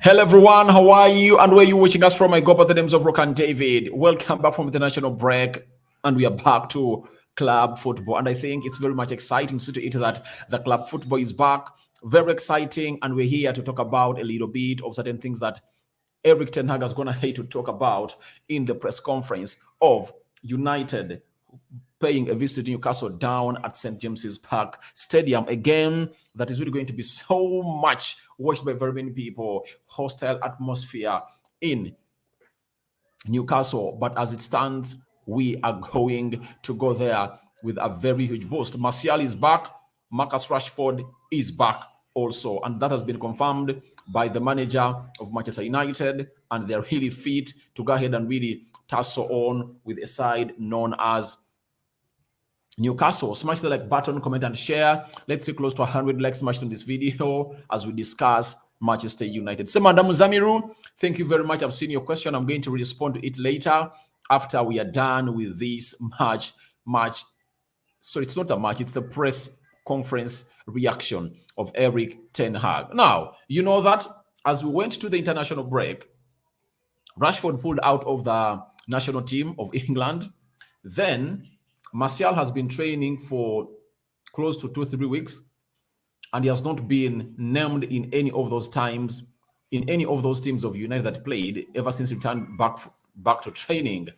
Hello everyone, how are you and where are you watching us from? I go by the names of Rock and David. Welcome back from the international break and we are back to club football, and I think it's very much exciting to see that the club football is back. Very exciting, and we're here to talk about a little bit of certain things that Erik Ten Hag is going to hate to talk about in the press conference of United paying a visit to Newcastle down at St. James's Park Stadium. Again, that is really going to be so much watched by very many people. Hostile atmosphere in Newcastle. But as it stands, we are going to go there with a very huge boost. Martial is back. Marcus Rashford is back also. And that has been confirmed by the manager of Manchester United. And they're really fit to go ahead and really tussle on with a side known as Newcastle. Smash the like button, comment, and share. Let's see close to 100 likes smashed on this video as we discuss Manchester United. Semanda Muzamiru, thank you very much. I've seen your question. I'm going to respond to it later after we are done with this match. So it's not a match, it's the press conference reaction of Erik Ten Hag. Now, you know that as we went to the international break, Rashford pulled out of the national team of England. Then Martial has been training for close to 2-3 weeks, and he has not been named in any of those times, in any of those teams of United that played ever since he returned back to training.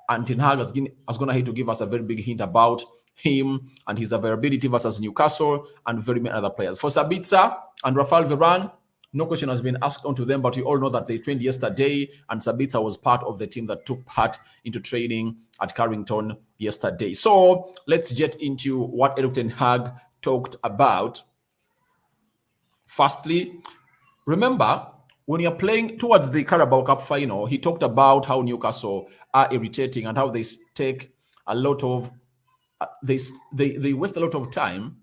And Ten Hag has going to have to give us a very big hint about him and his availability versus Newcastle and very many other players. For Sabitzer and Rafael Varane, no question has been asked onto them, but we all know that they trained yesterday, and Sabitzer was part of the team that took part into training at Carrington yesterday. So let's get into what Erik Ten Hag talked about. Firstly, remember, when you're playing towards the Carabao Cup final, he talked about how Newcastle are irritating and how they take a lot of they waste a lot of time.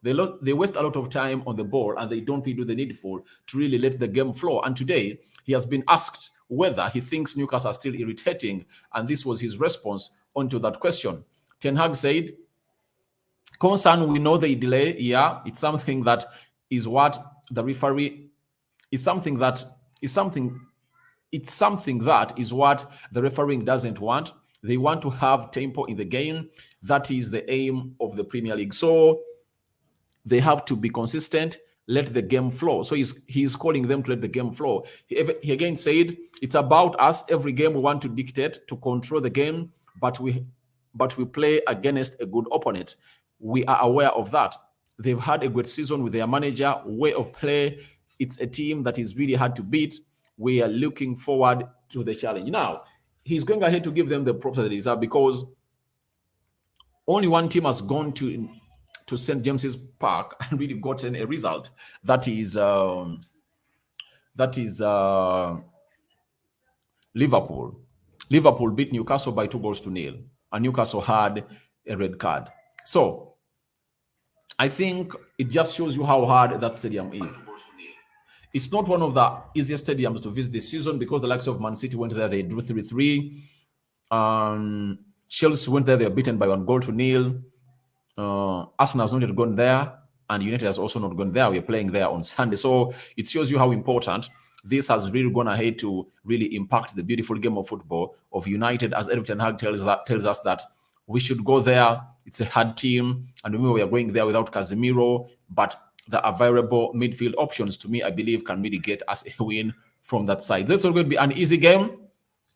They waste a lot of time on the ball, and they don't really do the needful to really let the game flow. And today, he has been asked whether he thinks Newcastle are still irritating, and this was his response onto that question. Ten Hag said, "Concern, we know they delay. Yeah, it's something that is what the referee is something that is something. It's something that is what the refereeing doesn't want. They want to have tempo in the game. That is the aim of the Premier League. So they have to be consistent, let the game flow." So he's calling them to let the game flow. He again said, "It's about us. Every game we want to dictate, to control the game, but we play against a good opponent. We are aware of that. They've had a great season with their manager, way of play. It's a team that is really hard to beat. We are looking forward to the challenge." Now, he's going ahead to give them the props that they deserve, because only one team has gone to St. James's Park and really gotten a result. That is Liverpool. Liverpool beat Newcastle by 2-0, and Newcastle had a red card. So I think it just shows you how hard that stadium is. It's not one of the easiest stadiums to visit this season, because the likes of Man City went there, they drew 3-3. Chelsea went there, they were beaten by 1-0. Arsenal has not yet gone there, and United has also not gone there. We're playing there on Sunday. So it shows you how important this has really gone ahead to really impact the beautiful game of football of United, as Erik Ten Hag tells us that we should go there. It's a hard team, and remember, we are going there without Casemiro, but the available midfield options, to me, I believe, can really get us a win from that side. This is not going to be an easy game,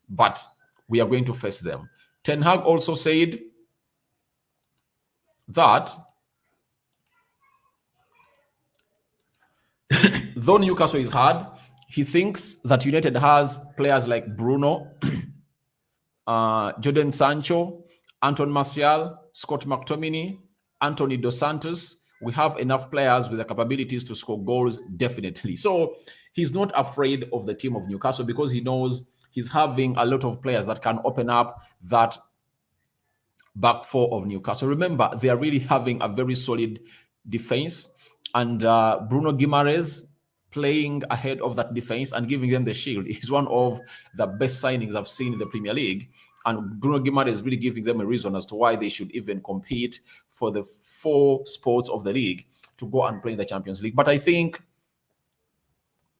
but we are going to face them. Ten Hag also said that though Newcastle is hard, he thinks that United has players like Bruno, Jordan Sancho, Anton Martial, Scott McTominay, Anthony Dos Santos. We have enough players with the capabilities to score goals, definitely. So he's not afraid of the team of Newcastle, because he knows he's having a lot of players that can open up that back four of Newcastle. Remember, they are really having a very solid defense, and Bruno Guimaraes playing ahead of that defense and giving them the shield is one of the best signings I've seen in the Premier League. And Bruno Guimaraes is really giving them a reason as to why they should even compete for the 4 spots of the league to go and play in the Champions League. But I think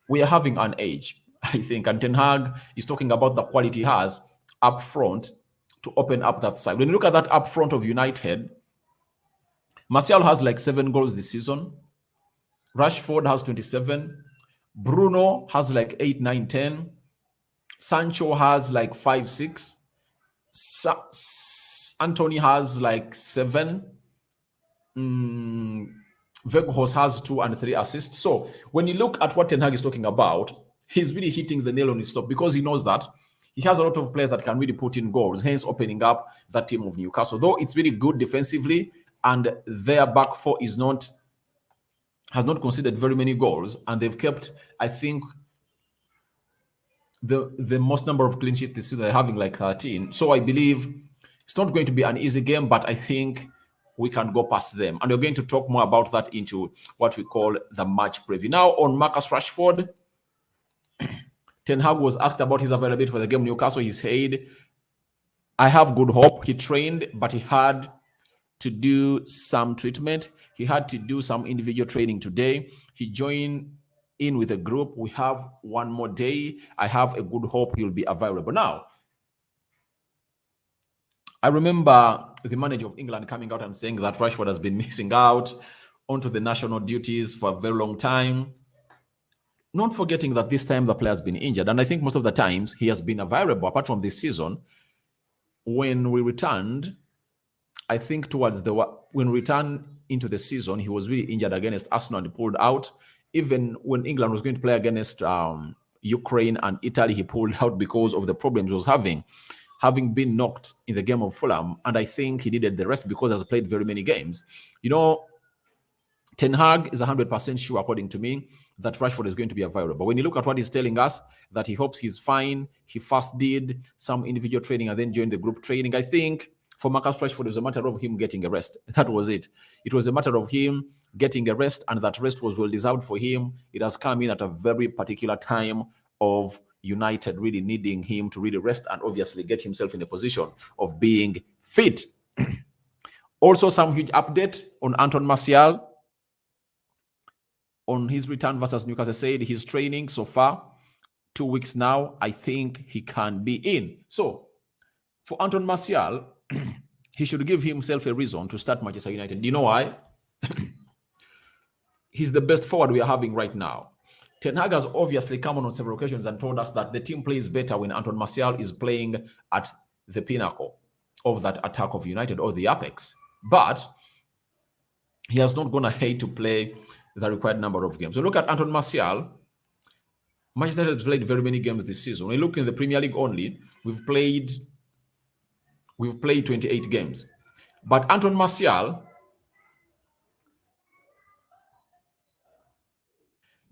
we are having an age, I think. And Ten Hag is talking about the quality he has up front to open up that side. When you look at that up front of United, Martial has like 7 goals this season. Rashford has 27. Bruno has like 8, 9, 10. Sancho has like 5, 6. Anthony has like 7. Weghorst has 2 and 3 assists. So when you look at what Ten Hag is talking about, he's really hitting the nail on his top because he knows that he has a lot of players that can really put in goals, hence opening up that team of Newcastle. Though it's really good defensively, and their back four has not conceded very many goals, and they've kept, I think, the most number of clean sheets this season. They're having like 13. So I believe it's not going to be an easy game, but I think we can go past them. And we're going to talk more about that into what we call the match preview. Now, on Marcus Rashford, Ten Hag was asked about his availability for the game Newcastle. He said, I have good hope. He trained, but he had to do some treatment. He had to do some individual training today. He joined in with a group. We have one more day. I have a good hope he'll be available. Now, I remember the manager of England coming out and saying that Rashford has been missing out onto the national duties for a very long time. Not forgetting that this time the player has been injured. And I think most of the times he has been available, apart from this season. When we returned, I think when we returned into the season, he was really injured against Arsenal and pulled out. Even when England was going to play against Ukraine and Italy, he pulled out because of the problems he was having been knocked in the game of Fulham. And I think he needed the rest because he has played very many games. You know, Ten Hag is 100% sure, according to me, that Rashford is going to be available. But when you look at what he's telling us, that he hopes he's fine, he first did some individual training and then joined the group training. I think for Marcus Rashford, it was a matter of him getting a rest. That was it. It was a matter of him getting a rest, and that rest was well deserved for him. It has come in at a very particular time of United really needing him to really rest and obviously get himself in a position of being fit. Also, some huge update on Anton Martial. On his return versus Newcastle, said he's training so far 2 weeks now. I think he can be in. So for Anton Martial, he should give himself a reason to start Manchester United. Do you know why? He's the best forward we are having right now. Ten Hag has obviously come on several occasions and told us that the team plays better when Anton Martial is playing at the pinnacle of that attack of United, or the apex. But he has not gone ahead to play the required number of games. So look at Anton Martial. Manchester United has played very many games this season. When you look in the Premier League only, we've played 28 games. But Anton Martial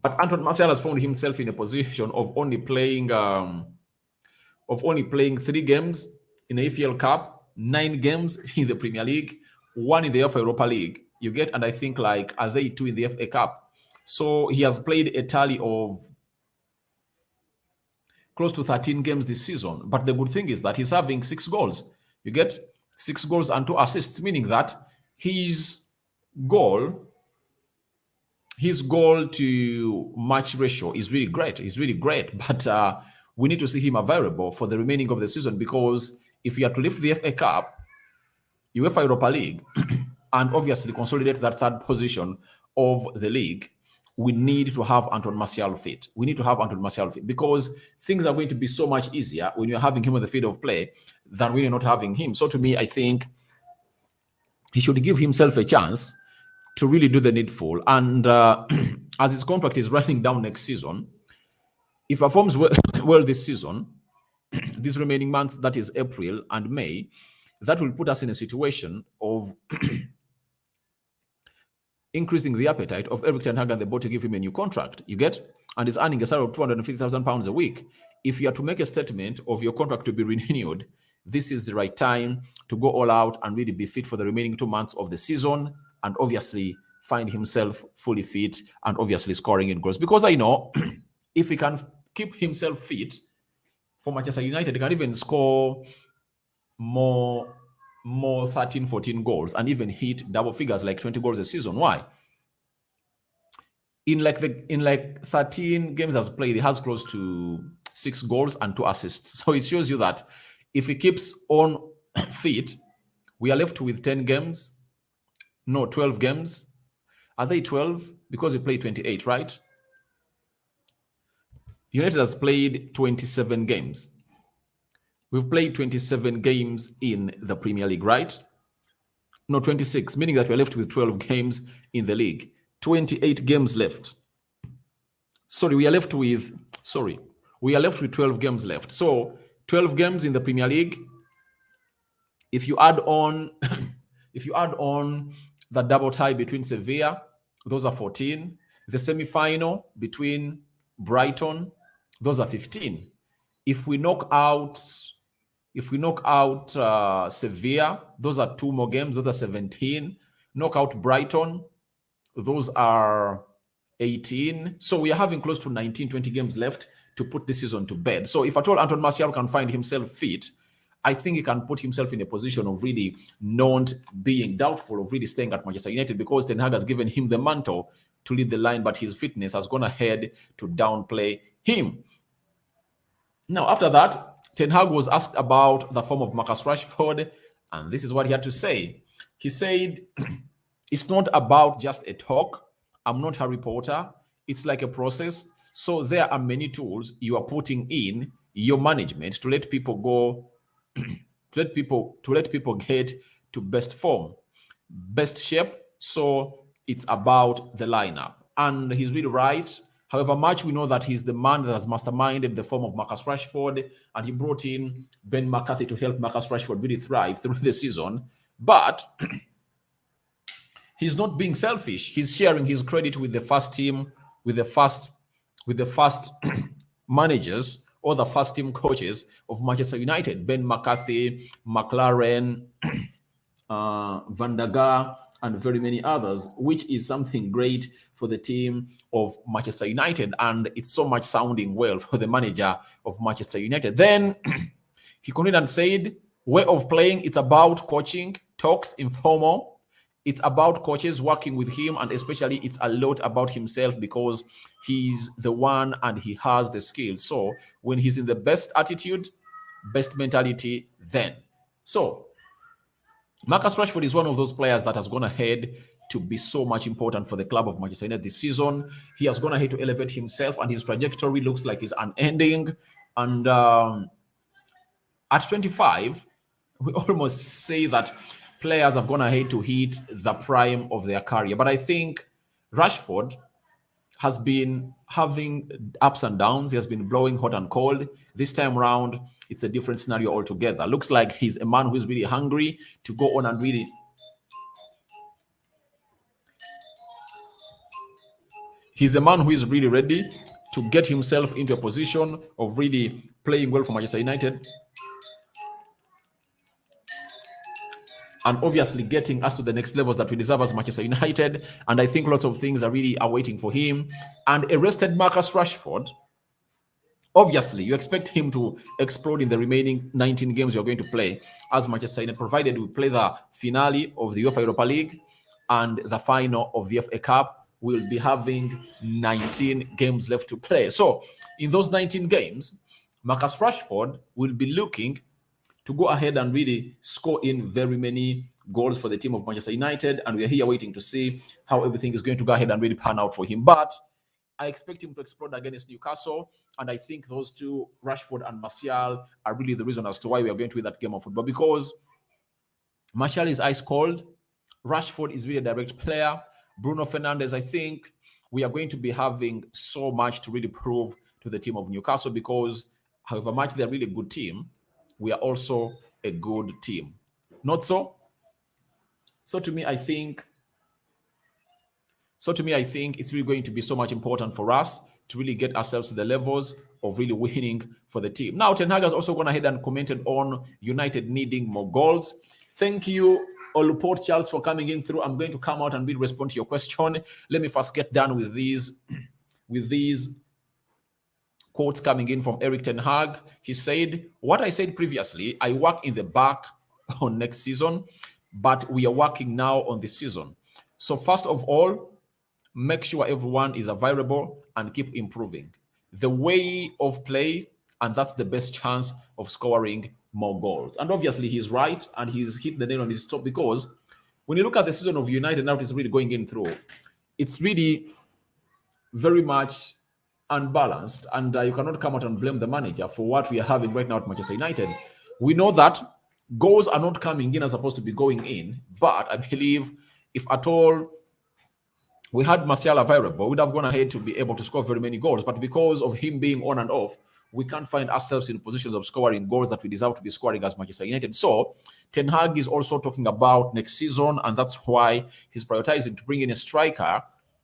has found himself in a position of only playing 3 games in the AFL Cup, 9 games in the Premier League, 1 in the Europa League. You get, and I think like, are they 2 in the FA Cup? So he has played a tally of close to 13 games this season. But the good thing is that he's having 6 goals. You get 6 goals and 2 assists, meaning that his goal to match ratio is really great. It's really great. But we need to see him available for the remaining of the season, because if you have to lift the FA Cup, UEFA Europa League, and obviously consolidate that 3rd position of the league, we need to have Anton Martial fit. We need to have Anton Martial fit, because things are going to be so much easier when you're having him on the field of play than when you're not having him. So to me, I think he should give himself a chance to really do the needful. And as his contract is running down next season, if he performs well this season, these remaining months, that is April and May, that will put us in a situation of increasing the appetite of Erik ten Hag and the board to give him a new contract. You get? And he's earning a salary of £250,000 a week. If you are to make a statement of your contract to be renewed, this is the right time to go all out and really be fit for the remaining 2 months of the season, and obviously find himself fully fit and obviously scoring in goals. Because I know if he can keep himself fit for Manchester United, he can even score more 13, 14 goals and even hit double figures like 20 goals a season. Why? in like 13 games has played, he has close to 6 goals and 2 assists. So it shows you that if he keeps on fit, we are left with 10 games. No, 12 games. Are they 12? Because we played 28, right? United has played 27 games. We've played 27 games in the Premier League, right? No, 26, meaning that we're left with 12 games in the league. 28 games left. We are left with 12 games left. So 12 games in the Premier League. If you add on if you add on the double tie between Sevilla, those are 14. The semi-final between Brighton, those are 15. If we knock out Sevilla, those are 2 more games, those are 17. Knock out Brighton, those are 18. So we are having close to 19, 20 games left to put this season to bed. So if at all Anton Martial can find himself fit, I think he can put himself in a position of really not being doubtful of really staying at Manchester United, because Ten Hag has given him the mantle to lead the line, but his fitness has gone ahead to downplay him. Now, after that, Ten Hag was asked about the form of Marcus Rashford, and this is what he had to say. He said, it's not about just a talk. I'm not Harry Potter. It's like a process. So there are many tools you are putting in your management to let people go, to let people get to best form, best shape. So it's about the lineup. And he's really right. However much we know that he's the man that has masterminded the form of Marcus Rashford, and he brought in Ben McCarthy to help Marcus Rashford really thrive through the season. But he's not being selfish. He's sharing his credit with the first team, with the first managers or the first team coaches of Manchester United: Ben McCarthy, McLaren, Van der Gaar, and very many others, which is something great for the team of Manchester United. And it's so much sounding well for the manager of Manchester United. Then he continued and said, way of playing, it's about coaching, talks informal. It's about coaches working with him, and especially it's a lot about himself, because he's the one and he has the skills. So when he's in the best attitude, best mentality, then. So Marcus Rashford is one of those players that has gone ahead to be so much important for the club of Manchester United this season. He has gone ahead to elevate himself, and his trajectory looks like it's unending. And at 25, we almost say that players have gone ahead to hit the prime of their career. But I think Rashford has been having ups and downs. He has been blowing hot and cold. This time around, it's a different scenario altogether. Looks like he's a man who is really hungry to go on and really... He's a man who is really ready to get himself into a position of really playing well for Manchester United, and obviously getting us to the next levels that we deserve as Manchester United. And I think lots of things are really awaiting for him. And a rested Marcus Rashford, obviously, you expect him to explode in the remaining 19 games you're going to play as Manchester United, provided we play the finale of the UEFA Europa League and the final of the FA Cup. We'll be having 19 games left to play. So in those 19 games, Marcus Rashford will be looking to go ahead and really score in very many goals for the team of Manchester United. And we are here waiting to see how everything is going to go ahead and really pan out for him. But I expect him to explode against Newcastle. And I think those two, Rashford and Martial, are really the reason as to why we are going to win that game of football. Because Martial is ice cold. Rashford is really a direct player. Bruno Fernandes, I think we are going to be having so much to really prove to the team of Newcastle, because however much they're a really good team, we are also a good team. Not so? So to me, I think it's really going to be so much important for us to really get ourselves to the levels of really winning for the team. Now, Ten Hag has also gone ahead and commented on United needing more goals. Thank you, Oluport Charles, for coming in through. I'm going to come out and really respond to your question. Let me first get done with these quotes coming in from Erik Ten Hag. He said, what I said previously, I work in the back on next season, but we are working now on this season. So first of all, make sure everyone is available, and keep improving the way of play, and that's the best chance of scoring more goals. And obviously, he's right, and he's hit the nail on his top, because when you look at the season of United now, it's really going in through. It's really very much unbalanced, and you cannot come out and blame the manager for what we are having right now at Manchester United. We know that goals are not coming in as supposed to be going in, but I believe if at all we had Martial available, we'd have gone ahead to be able to score very many goals. But because of him being on and off, we can't find ourselves in positions of scoring goals that we deserve to be scoring as Manchester United. So Ten Hag is also talking about next season, and that's why he's prioritizing to bring in a striker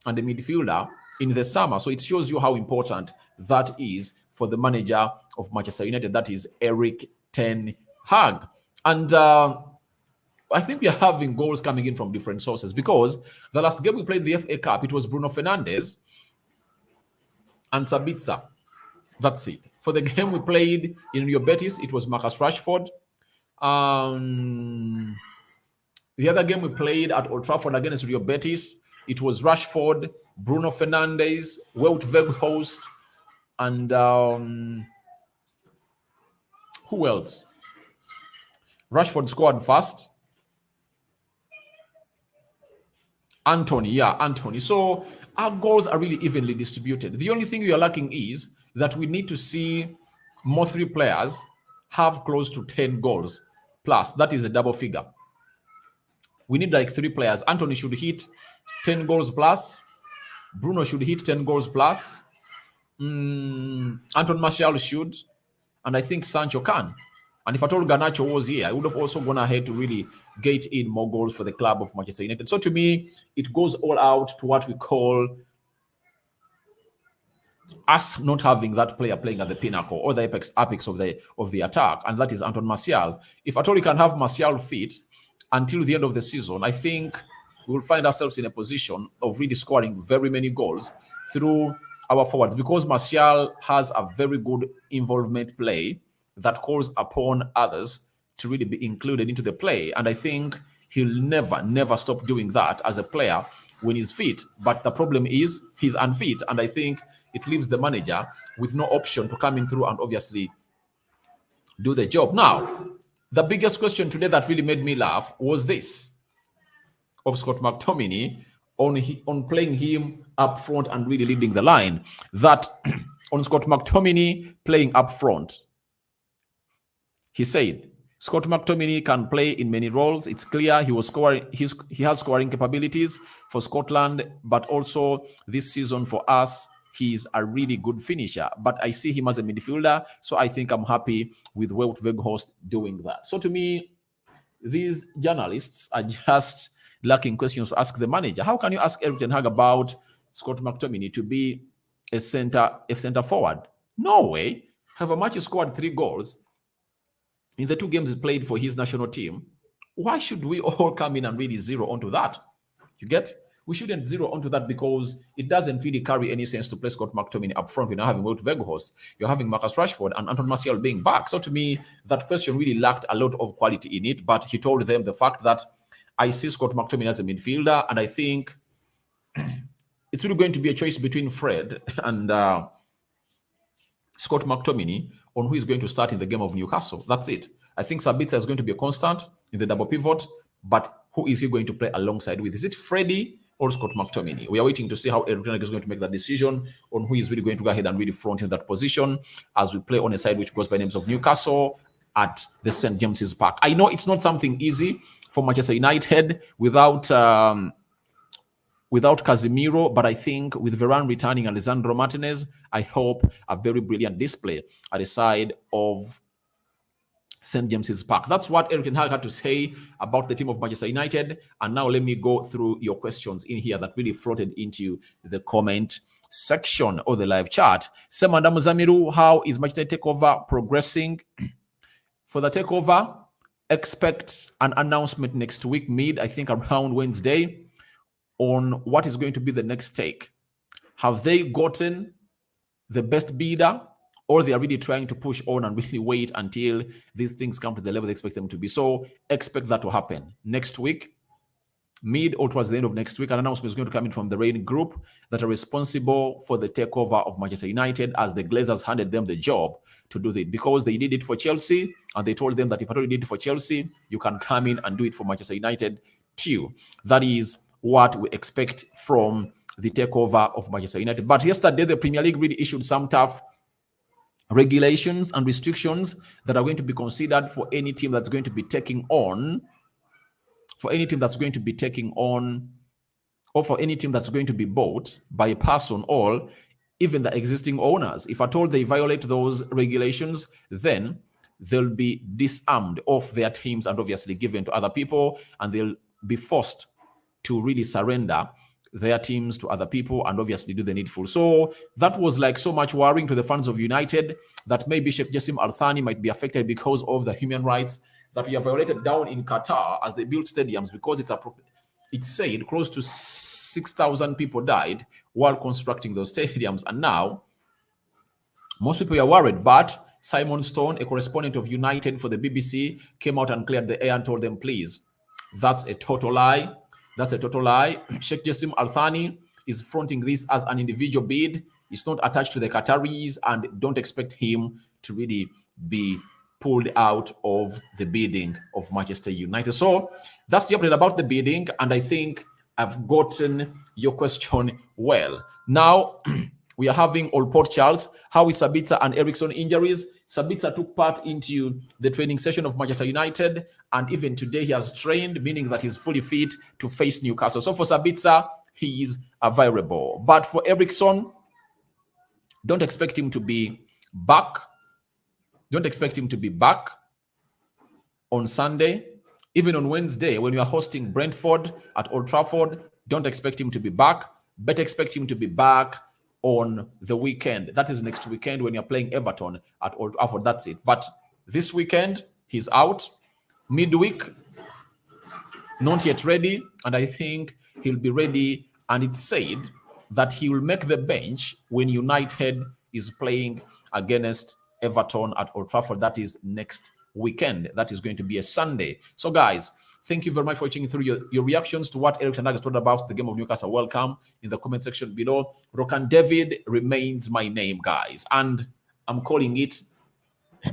and a midfielder in the summer. So it shows you how important that is for the manager of Manchester United, that is Erik Ten Hag. And I think we are having goals coming in from different sources, because the last game we played the FA Cup, it was Bruno Fernandes and Sabitzer. That's it. For the game we played in Rio Betis, it was Marcus Rashford. The other game we played at Old Trafford against Rio Betis, it was Rashford, Bruno Fernandes, Wout Weghorst, and who else? Rashford scored first. Anthony. So our goals are really evenly distributed. The only thing we are lacking is that we need to see more 3 players have close to 10 goals plus. That is a double figure. We need like 3 players. Anthony should hit 10 goals plus. Bruno should hit 10 goals plus. Anton Martial should. And I think Sancho can. And if at all Garnacho was here, I would have also gone ahead to really get in more goals for the club of Manchester United. So to me, it goes all out to what we call us not having that player playing at the pinnacle or the apex of the attack, and that is Anton Martial. If at all we can have Martial fit until the end of the season, I think we will find ourselves in a position of really scoring very many goals through our forwards, because Martial has a very good involvement play that calls upon others to really be included into the play. And I think he'll never stop doing that as a player when he's fit. But the problem is he's unfit. And I think it leaves the manager with no option to come in through and obviously do the job. Now, the biggest question today that really made me laugh was this of Scott McTominay on playing him up front and really leading the line. That on Scott McTominay playing up front, he said, Scott McTominay can play in many roles. It's clear he was scoring. He has scoring capabilities for Scotland, but also this season for us, he's a really good finisher. But I see him as a midfielder, so I think I'm happy with Wout Weghorst doing that. So to me, these journalists are just lacking questions to ask the manager. How can you ask Erik Ten Hag about Scott McTominay to be a center forward? No way. However much he scored 3 goals in the 2 games he played for his national team, why should we all come in and really zero onto that? You get? We shouldn't zero onto that, because it doesn't really carry any sense to play Scott McTominay up front when you're having Wout Weghorst, you're having Marcus Rashford and Anton Martial being back. So to me, that question really lacked a lot of quality in it, but he told them the fact that I see Scott McTominay as a midfielder, and I think it's really going to be a choice between Fred and Scott McTominay on who is going to start in the game of Newcastle. That's it. I think Sabitzer is going to be a constant in the double pivot, but who is he going to play alongside with? Is it Freddie or Scott McTominay? We are waiting to see how Erik Ten Hag is going to make that decision on who is really going to go ahead and really front in that position as we play on a side which goes by names of Newcastle at the St. James's Park. I know it's not something easy for Manchester United without Casemiro, but I think with Varane returning, Alessandro Martinez, I hope a very brilliant display at the side of St. James's Park. That's what Erik Ten Hag had to say about the team of Manchester United. And now let me go through your questions in here that really floated into the comment section or the live chat. Semanda Muzamiru, how is Manchester takeover progressing? For the takeover, expect an announcement next week, I think around Wednesday, on what is going to be the next take. Have they gotten the best bidder, or they are really trying to push on and really wait until these things come to the level they expect them to be? So expect that to happen next week. mid or towards the end of next week, an announcement is going to come in from the Rain Group that are responsible for the takeover of Manchester United, as the Glazers handed them the job to do it, because they did it for Chelsea, and they told them that if I already did it for Chelsea, you can come in and do it for Manchester United too. That is what we expect from the takeover of Manchester United. But yesterday, the Premier League really issued some tough regulations and restrictions that are going to be considered for any team that's going to be taking on, or for any team that's going to be bought by a person or even the existing owners. If at all they violate those regulations, then they'll be disarmed of their teams and obviously given to other people, and they'll be forced to really surrender their teams to other people and obviously do the needful. So that was like so much worrying to the fans of United that maybe Sheikh Jassim Al Thani might be affected because of the human rights that we have violated down in Qatar as they build stadiums, because it's said close to 6,000 people died while constructing those stadiums. And now most people are worried, but Simon Stone, a correspondent of United for the BBC, came out and cleared the air and told them, please, that's a total lie. That's a total lie. Sheikh Jassim Al Thani is fronting this as an individual bid. He's not attached to the Qataris, and don't expect him to really be pulled out of the bidding of Manchester United. So that's the update about the bidding, and I think I've gotten your question well. Now, we are having All Port Charles. How is Sabitzer and Eriksson injuries? Sabitzer took part into the training session of Manchester United, and even today he has trained, meaning that he's fully fit to face Newcastle. So for Sabitzer, he is available. But for Eriksson, don't expect him to be back. Don't expect him to be back on Sunday. Even on Wednesday, when you are hosting Brentford at Old Trafford, don't expect him to be back. But expect him to be back on the weekend. That is next weekend when you're playing Everton at Old Trafford. That's it. But this weekend, he's out. Midweek, not yet ready. And I think he'll be ready. And it's said that he will make the bench when United is playing against Everton at Old Trafford. That is next weekend. That is going to be a Sunday. So, guys, thank you very much for watching through your reactions to what Erik Ten Hag has told about the game of Newcastle. Welcome in the comment section below. Rokan David remains my name, guys. And I'm calling it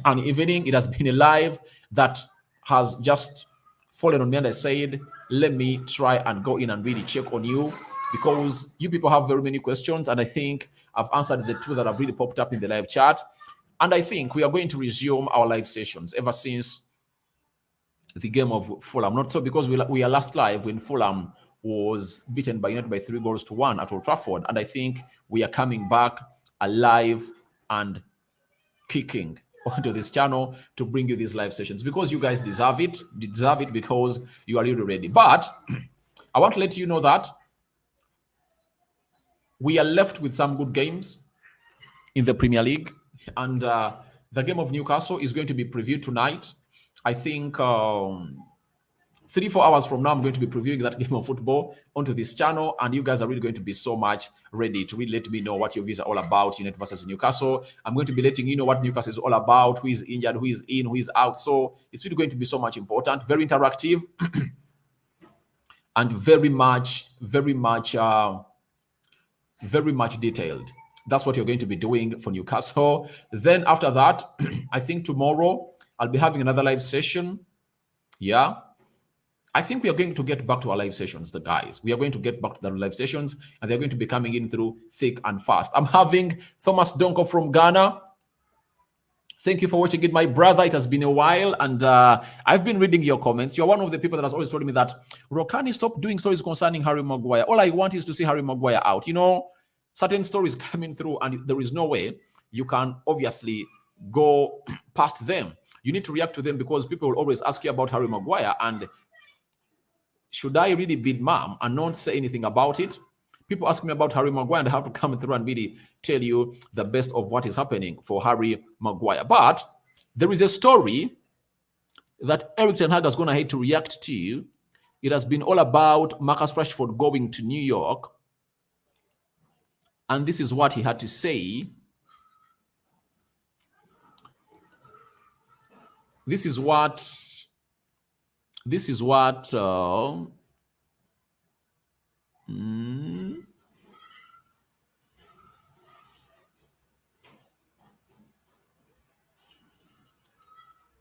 an evening. It has been a live that has just fallen on me, and I said, let me try and go in and really check on you, because you people have very many questions, and I think I've answered the two that have really popped up in the live chat. And I think we are going to resume our live sessions ever since the game of Fulham. Not so because we are last live when Fulham was beaten by United by 3-1 at Old Trafford. And I think we are coming back alive and kicking onto this channel to bring you these live sessions, because you guys deserve it. You deserve it because you are really ready. But I want to let you know that we are left with some good games in the Premier League. And the game of Newcastle is going to be previewed tonight. I think 3-4 hours from now, I'm going to be previewing that game of football onto this channel, and you guys are really going to be so much ready to really let me know what your views are all about, United versus Newcastle. I'm going to be letting you know what Newcastle is all about, who is injured, who is in, who is out. So it's really going to be so much important, very interactive, and very much detailed. That's what you're going to be doing for Newcastle. Then after that, I think tomorrow I'll be having another live session. Yeah. I think we are going to get back to our live sessions, the guys. We are going to get back to the live sessions, and they're going to be coming in through thick and fast. I'm having Thomas Donko from Ghana. Thank you for watching it, my brother. It has been a while, and I've been reading your comments. You're one of the people that has always told me that, Rokani, stop doing stories concerning Harry Maguire. All I want is to see Harry Maguire out. You know, certain stories coming through, and there is no way you can obviously go past them. You need to react to them, because people will always ask you about Harry Maguire, and should I really bid mom and not say anything about it? People ask me about Harry Maguire, and I have to come through and really tell you the best of what is happening for Harry Maguire. But there is a story that Erik Ten Hag is going to hate to react to. It has been all about Marcus Rashford going to New York. And this is what he had to say. This is what Mm.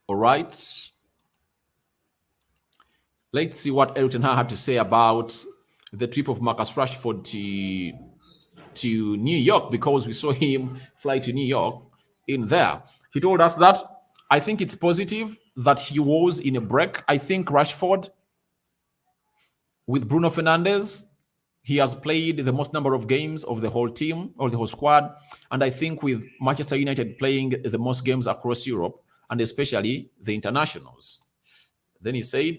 All right. Let's see what Erik had to say about the trip of Marcus Rashford to New York, because we saw him fly to New York in there. He told us that I think it's positive that he was in a break. I think Rashford with Bruno Fernandes, he has played the most number of games of the whole team or the whole squad. And I think with Manchester United playing the most games across Europe and especially the internationals. Then he said,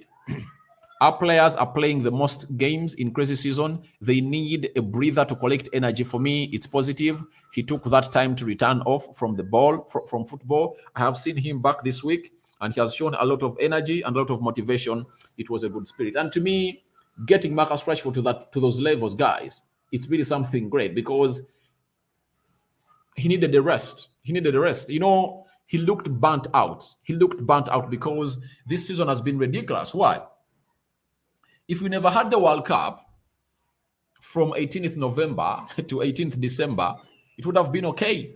our players are playing the most games in crazy season. They need a breather to collect energy. For me, it's positive. He took that time to return off from the ball, from football. I have seen him back this week, and he has shown a lot of energy and a lot of motivation. It was a good spirit. And to me, getting Marcus Rashford to those levels, guys, it's really something great, because he needed a rest. He needed a rest. You know, he looked burnt out. He looked burnt out because this season has been ridiculous. Why? If we never had the World Cup from 18th November to 18th December, it would have been okay.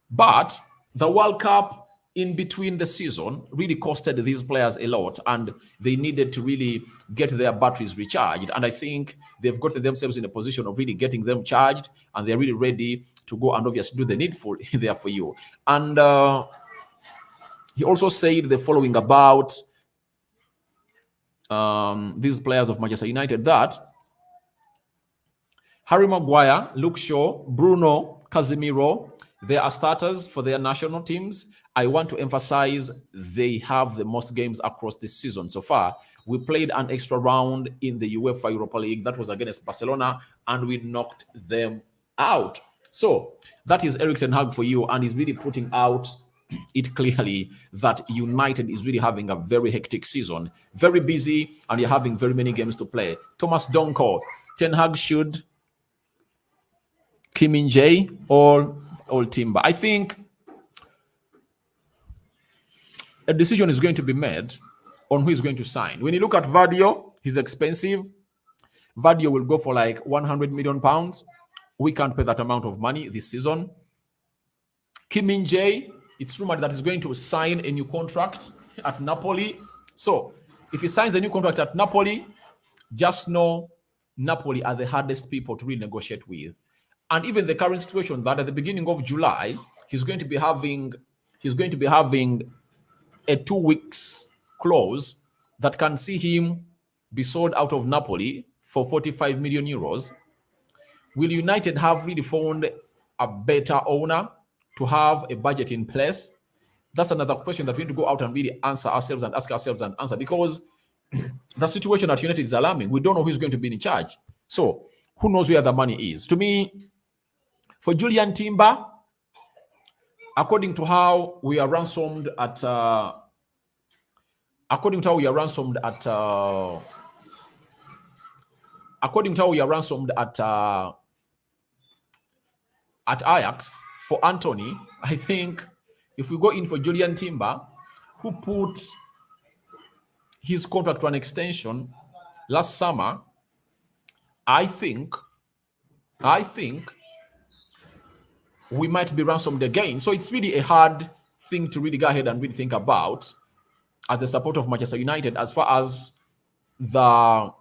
But the World Cup in between the season really costed these players a lot, and they needed to really get their batteries recharged. And I think they've got themselves in a position of really getting them charged, and they're really ready to go and obviously do the needful there for you. And he also said the following about these players of Manchester United, that Harry Maguire, Luke Shaw, Bruno, Casemiro, they are starters for their national teams. I want to emphasize they have the most games across this season so far. We played an extra round in the UEFA Europa League. That was against Barcelona, and we knocked them out. So that is Erik Ten Hag for you, and he's really putting out it clearly that United is really having a very hectic season, very busy, and you're having very many games to play. Thomas Donko, Ten Hag should Kim Min-jae or Timber. I think a decision is going to be made on who is going to sign. When you look at Vardio, he's expensive. Vardio will go for like 100 million pounds. We can't pay that amount of money this season. Kim Min-jae, it's rumored that he's going to sign a new contract at Napoli. So if he signs a new contract at Napoli, just know Napoli are the hardest people to really negotiate with. And even the current situation that at the beginning of July, he's going to be having a 2 weeks clause that can see him be sold out of Napoli for 45 million euros. Will United have really found a better owner to have a budget in place? That's another question that we need to go out and really answer ourselves and ask ourselves and answer, because the situation at United is alarming. We don't know who's going to be in charge. So who knows where the money is? To me, for Julian Timber, according to how we are ransomed at Ajax for Anthony, I think if we go in for Julian Timber, who put his contract to an extension last summer, I think we might be ransomed again. So it's really a hard thing to really go ahead and really think about as a supporter of Manchester United as far as the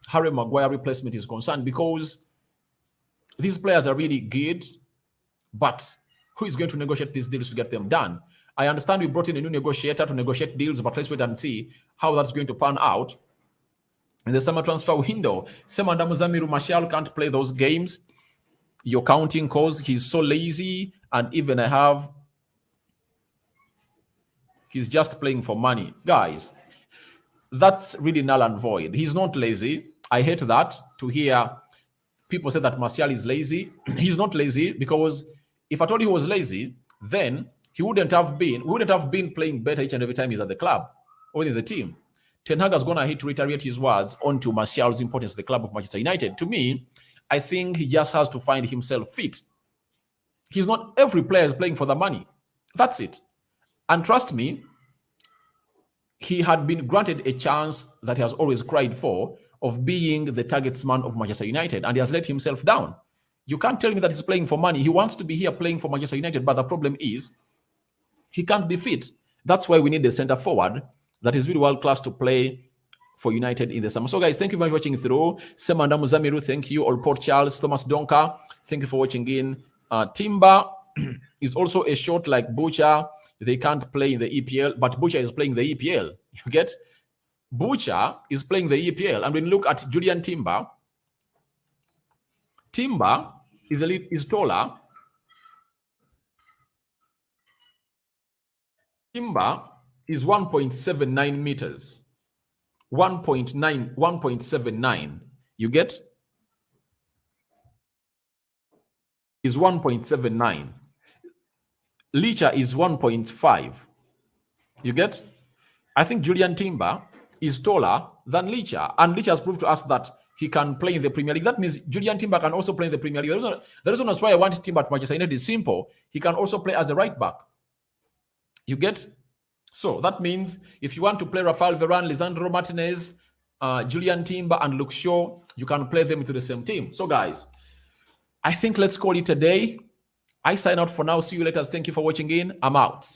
Harry Maguire replacement is concerned, because these players are really good, but who is going to negotiate these deals to get them done? I understand we brought in a new negotiator to negotiate deals, but let's wait and see how that's going to pan out in the summer transfer window. Semanda Muzamiru Martial can't play those games. You're counting because he's so lazy, and even he's just playing for money. Guys, that's really null and void. He's not lazy. I hate that, to hear people say that Martial is lazy. He's not lazy, because if I told you he was lazy, then we wouldn't have been playing better each and every time he's at the club or in the team. Ten Hag has gone ahead to reiterate his words onto Martial's importance to the club of Manchester United. To me, I think he just has to find himself fit. He's not every player is playing for the money. That's it. And trust me, he had been granted a chance that he has always cried for of being the targets man of Manchester United, and he has let himself down. You can't tell me that he's playing for money. He wants to be here playing for Manchester United, but the problem is he can't be fit. That's why we need a centre forward that is really world class to play for United in the summer. So, guys, thank you very much for watching through. Semanda Muzamiru, thank you. All Port Charles, Thomas Donker, thank you for watching in. Timber is also a short like Butcher. They can't play in the EPL, but Butcher is playing the EPL. You get? Butcher is playing the EPL. And when you look at Julian Timber, Timber is taller. Timber is 1.79 meters. 1.79. You get? Is 1.79. Licha is 1.5. You get? I think Julian Timber is taller than Licha. And Licha has proved to us that he can play in the Premier League. That means Julian Timber can also play in the Premier League. The reason why I want Timber at Manchester United is simple. He can also play as a right back. You get? So that means if you want to play Rafael Varane, Lisandro Martinez, Julian Timber, and Luke Shaw, you can play them into the same team. So, guys, I think let's call it a day. I sign out for now. See you later. Thank you for watching in. I'm out.